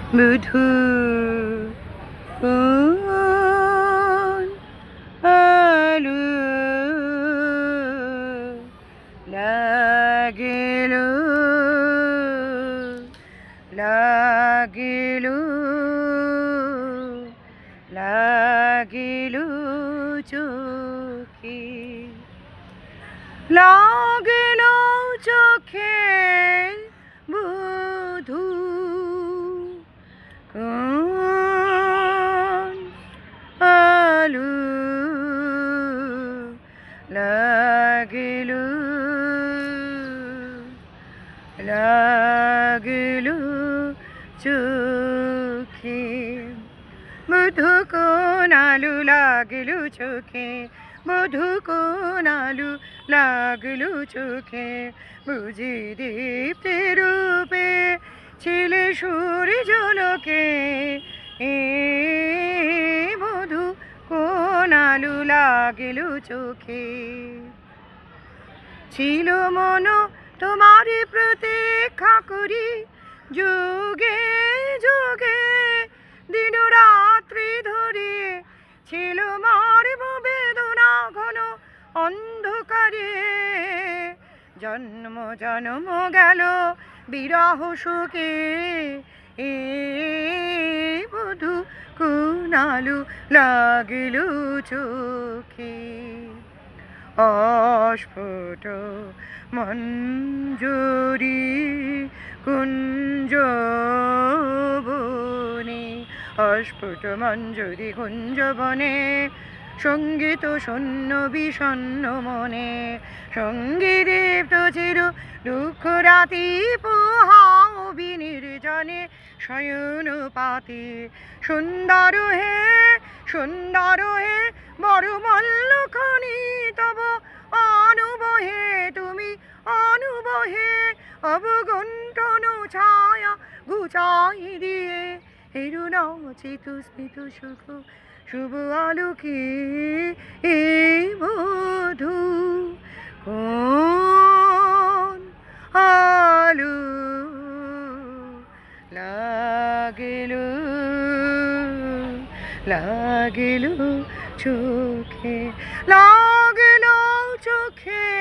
মধু কোন আলো লাগিল লাগিল লাগিল চোখে লাগিল চোখে বধূ কোন আলো লাগিল লাগিল চোখে মধু কোন আলো লাগিল চোখে মধু কোন আলো লাগিল চোখে বুঝি দীপ্তি রূপে ছিলে সূর্যলোকে এ মধু কোন আলো লাগিল চোখে ছিল মন তোমারই প্রতীক্ষা করি যুগে যুগে দিন রাত্রি ধরে ছিল মারব বেদনা ঘন অন্ধকারে জন্ম জন্ম গেল বিরহ সুখে এ মধু কোন আলো লাগিল চোখে অস্ফুট মঞ্জুরি কুঞ্জবনে অস্ফুট মঞ্জুরি কুঞ্জবনে সঙ্গীত শূন্য বিষণ্ণ মনে সঙ্গীদীপ্ত চির দুঃখ রাতি পোহাও বিনির্জনে শয়ন পাতি সুন্দর হে বড় মল্লখনি তব অনুবহে তুমি অনুবহে অবগুণ্ঠন ছায়া গুচাই দিয়ে হেরুণ চিত স্মিত সুখ শুভ আলোকে এ মধু কোন আলো লাগিল লাগিল চোখে লাগিল চোখে